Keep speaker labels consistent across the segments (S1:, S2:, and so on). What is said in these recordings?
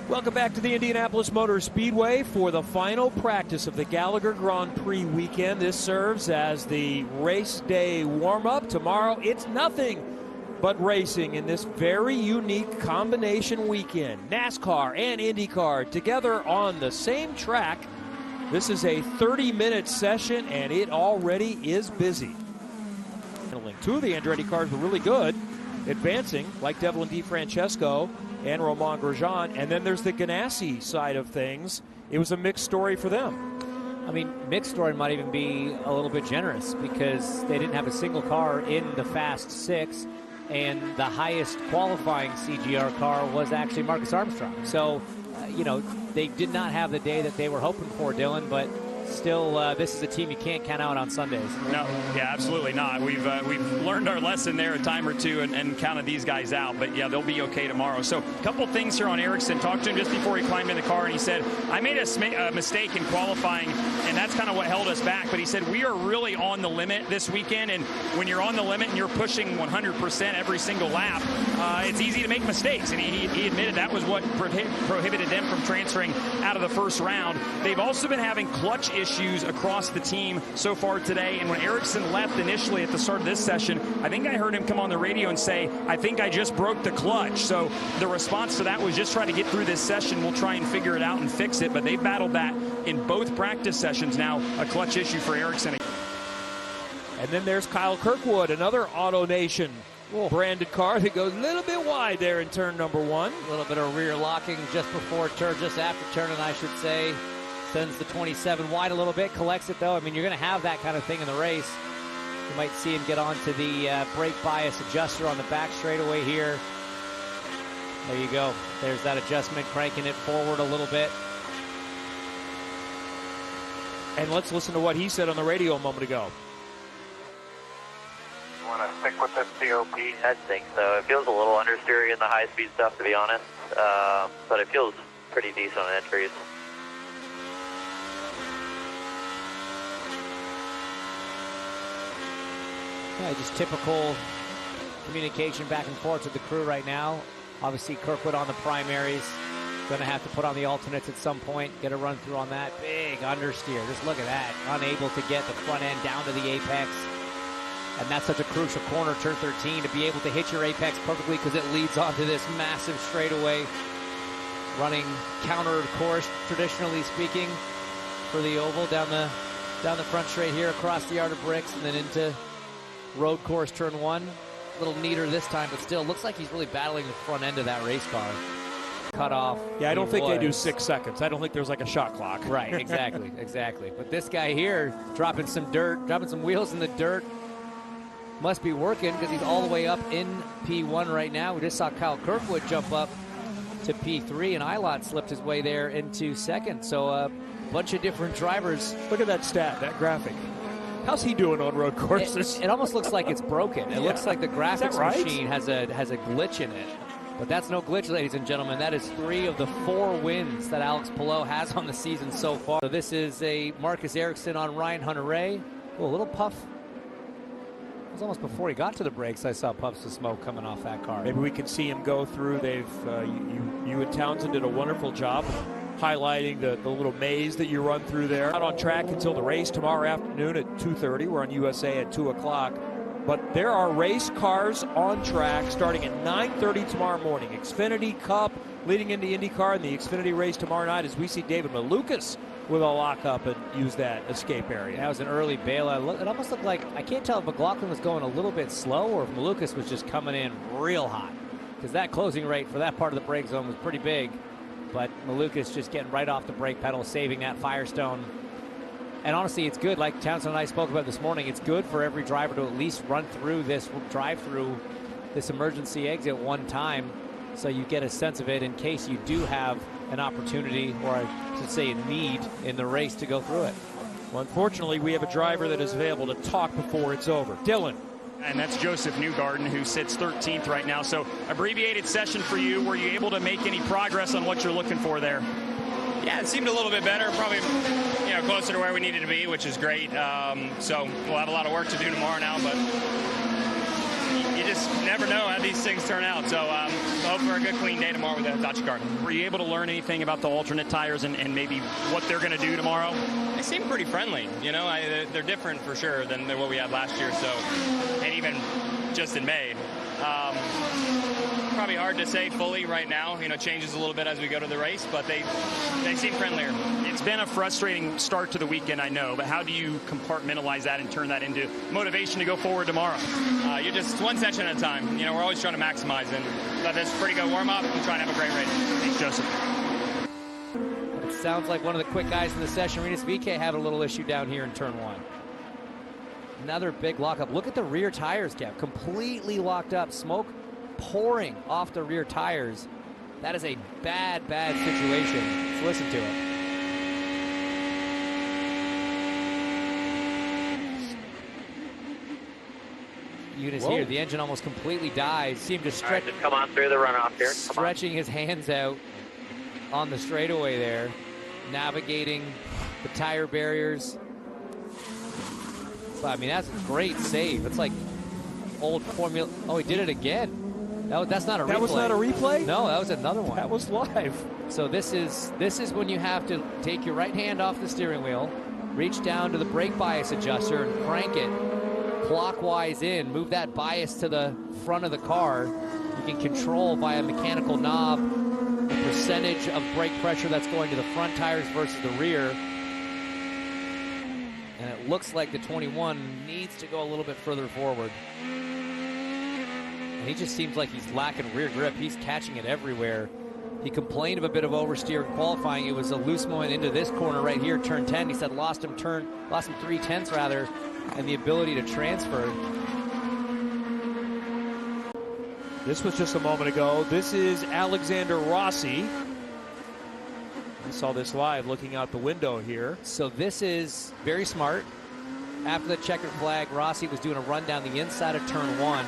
S1: Welcome back to the Indianapolis Motor Speedway for the final practice of the Gallagher Grand Prix weekend. This serves as the race day warm-up. Tomorrow, it's nothing but racing in this very unique combination weekend. NASCAR and IndyCar together on the same track. This is a 30-minute session, and it already is busy. Two of the Andretti cars were really good, advancing, like Devlin DeFrancesco and Romain Grosjean. And then there's the Ganassi side of things. It was a mixed story for them.
S2: I mean, mixed story might even be a little bit generous because they didn't have a single car in the Fast Six, and the highest qualifying CGR car was actually Marcus Armstrong. So, they did not have the day that they were hoping for, Dylan, but still, this is a team you can't count out on Sundays.
S3: No, yeah, absolutely not. We've learned our lesson there a time or two and counted these guys out. But, yeah, they'll be okay tomorrow. So a couple things here on Ericsson. Talked to him just before he climbed in the car, and he said, I made a mistake in qualifying, and that's kind of what held us back. But he said, we are really on the limit this weekend, and when you're on the limit and you're pushing 100% every single lap, it's easy to make mistakes. And he admitted that was what prohibited them from transferring out of the first round. They've also been having clutch issues across the team so far today, and when Ericsson left initially at the start of this session, I think I heard him come on the radio and say, I think I just broke the clutch. So the response to that was just try to get through this session. We'll try and figure it out and fix it, but they battled that in both practice sessions now, a clutch issue for Ericsson.
S1: And then there's Kyle Kirkwood, another AutoNation branded car that goes a little bit wide there in turn number one.
S2: A little bit of rear locking just before turn, just after turning, I should say. Sends the 27 wide a little bit, collects it though. I mean, you're going to have that kind of thing in the race. You might see him get onto the brake bias adjuster on the back straightaway here. There you go. There's that adjustment, cranking it forward a little bit.
S1: And let's listen to what he said on the radio a moment ago.
S4: You want to stick with this COP? I think so. It feels a little understeery in the high-speed stuff, to be honest. But it feels pretty decent on entries.
S2: Yeah, just typical communication back and forth with the crew right now. Obviously, Kirkwood on the primaries. Going to have to put on the alternates at some point. Get a run through on that. Big understeer. Just look at that. Unable to get the front end down to the apex. And that's such a crucial corner, turn 13, to be able to hit your apex perfectly because it leads onto this massive straightaway. Running counter course, traditionally speaking, for the oval. Down the front straight here, across the yard of bricks, and then into road course turn one. A little neater this time, but still looks like he's really battling the front end of that race car. Cut off.
S1: Yeah, I don't think they do 6 seconds. I don't think there's like a shot clock.
S2: Right, exactly, exactly. But this guy here, dropping some wheels in the dirt, must be working because he's all the way up in P1 right now. We just saw Kyle Kirkwood jump up to P3, and Ilott slipped his way there into second. So a bunch of different drivers.
S1: Look at that stat, that graphic. How's he doing on road courses?
S2: It almost looks like it's broken. It looks like the graphics machine has a glitch in it. But that's no glitch, ladies and gentlemen. That is 3 of the 4 wins that Alex Palou has on the season so far. So this is a Marcus Ericsson on Ryan Hunter-Reay. A little puff. It was almost before he got to the brakes I saw puffs of smoke coming off that car.
S1: Maybe we can see him go through. They've you and Townsend did a wonderful job highlighting the little maze that you run through there. Not on track until the race tomorrow afternoon at 2:30. We're on USA at 2 o'clock. But there are race cars on track starting at 9:30 tomorrow morning. Xfinity Cup leading into IndyCar, and the Xfinity race tomorrow night as we see David Malukas with a lockup and use that escape area.
S2: That was an early bailout. It almost looked like, I can't tell if McLaughlin was going a little bit slow or if Malukas was just coming in real hot, because that closing rate for that part of the brake zone was pretty big. But Malukas just getting right off the brake pedal, saving that Firestone. And honestly, it's good, like Townsend and I spoke about this morning, it's good for every driver to at least run through this drive-through, this emergency exit one time, so you get a sense of it in case you do have an opportunity, or I should say a need, in the race to go through it.
S1: Well, unfortunately, we have a driver that is available to talk before it's over. Dylan.
S3: And that's Joseph Newgarden, who sits 13th right now. So abbreviated session for you. Were you able to make any progress on what you're looking for there?
S5: Yeah, it seemed a little bit better. Probably, closer to where we needed to be, which is great. So we'll have a lot of work to do tomorrow now, but you just never know how these things turn out. So hope for a good clean day tomorrow with the Hitachi car.
S3: Were you able to learn anything about the alternate tires and maybe what they're going to do tomorrow?
S5: They seem pretty friendly. You know, they're different for sure than what we had last year. So, and even just in May. Probably hard to say fully right now. You know, changes a little bit as we go to the race, but they seem friendlier.
S3: It's been a frustrating start to the weekend, I know, but how do you compartmentalize that and turn that into motivation to go forward tomorrow?
S5: You're just one session at a time. You know, we're always trying to maximize, and let this pretty good warm-up and try and have a great race.
S3: Thanks, Joseph.
S2: It sounds like one of the quick guys in the session, Rinus VeeKay, had a little issue down here in turn 1. Another big lockup. Look at the rear tires, Kev. Completely locked up. Smoke pouring off the rear tires. That is a bad, bad situation. Let's listen to it. Units here. The engine almost completely dies. Seemed to stretch.
S4: Just come on through the runoff here.
S2: Stretching his hands out on the straightaway there. Navigating the tire barriers. I mean, that's a great save. It's like old Formula. Oh, he did it again. That's not a replay.
S1: That was not a replay?
S2: No, that was another one.
S1: That was live.
S2: So this is when you have to take your right hand off the steering wheel, reach down to the brake bias adjuster and crank it clockwise in. Move that bias to the front of the car. You can control by a mechanical knob the percentage of brake pressure that's going to the front tires versus the rear. And it looks like the 21 needs to go a little bit further forward. And he just seems like he's lacking rear grip. He's catching it everywhere. He complained of a bit of oversteer in qualifying. It was a loose moment into this corner right here, turn 10. He said lost him 3/10 rather, and the ability to transfer.
S1: This was just a moment ago. This is Alexander Rossi. We saw this live looking out the window here.
S2: So this is very smart. After the checkered flag, Rossi was doing a run down the inside of turn 1.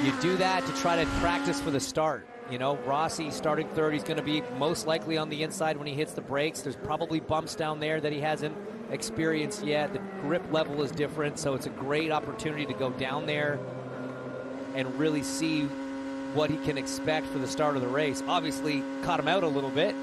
S2: You do that to try to practice for the start. You know, Rossi starting third. He's going to be most likely on the inside when he hits the brakes. There's probably bumps down there that he hasn't experienced yet. The grip level is different, so it's a great opportunity to go down there and really see what he can expect for the start of the race. Obviously, caught him out a little bit.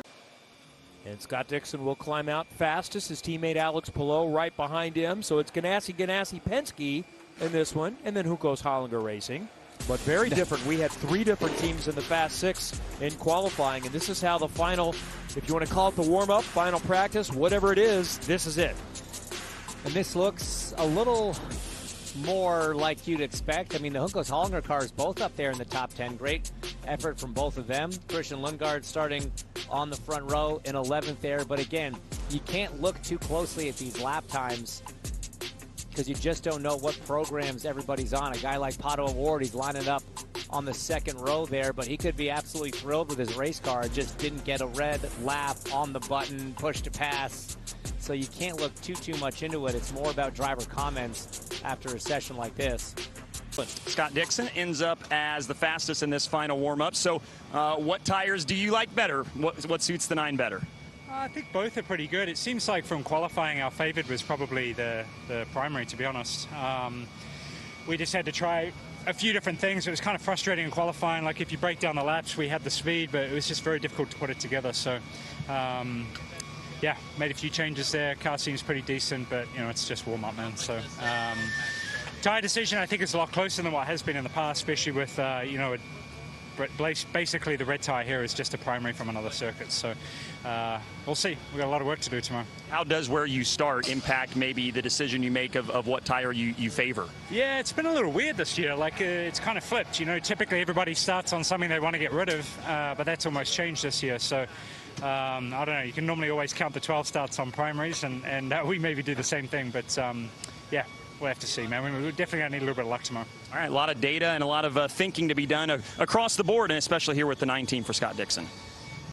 S1: And Scott Dixon will climb out fastest. His teammate Alex Palou right behind him. So it's Ganassi, Penske in this one. And then Hunkos Hollinger Racing. But very different. We had 3 different teams in the Fast 6 in qualifying. And this is how the final, if you want to call it the warm-up, final practice, whatever it is, this is it.
S2: And this looks a little more like you'd expect. I mean, the Hunkos Hollinger cars both up there in the top 10. Great effort from both of them. Christian Lundgaard starting on the front row in 11th there. But again, you can't look too closely at these lap times because you just don't know what programs everybody's on. A guy like Pato O'Ward, he's lining up on the second row there, but he could be absolutely thrilled with his race car. Just didn't get a red lap on the button, push to pass. So you can't look too much into it. It's more about driver comments after a session like this.
S3: Scott Dixon ends up as the fastest in this final warm-up. So what tires do you like better? What suits the 9 better?
S6: I think both are pretty good. It seems like from qualifying, our favored was probably the primary, to be honest. We just had to try a few different things. It was kind of frustrating in qualifying. Like if you break down the laps, we had the speed, but it was just very difficult to put it together. So, yeah, made a few changes there. Car seems pretty decent, but, you know, it's just warm-up, man. So, tire decision, I think, is a lot closer than what has been in the past, especially with, you know, basically the red tire here is just a primary from another circuit. So we'll see. We've got a lot of work to do tomorrow.
S3: How does where you start impact maybe the decision you make of what tire you favor?
S6: Yeah, it's been a little weird this year. Like it's kind of flipped. You know, typically everybody starts on something they want to get rid of, but that's almost changed this year. So I don't know. You can normally always count the 12 starts on primaries, and we maybe do the same thing. But yeah. We'll have to see, man. We're definitely going to need a little bit of luck tomorrow.
S3: All right, a lot of data and a lot of thinking to be done across the board, and especially here with the 9 team for Scott Dixon.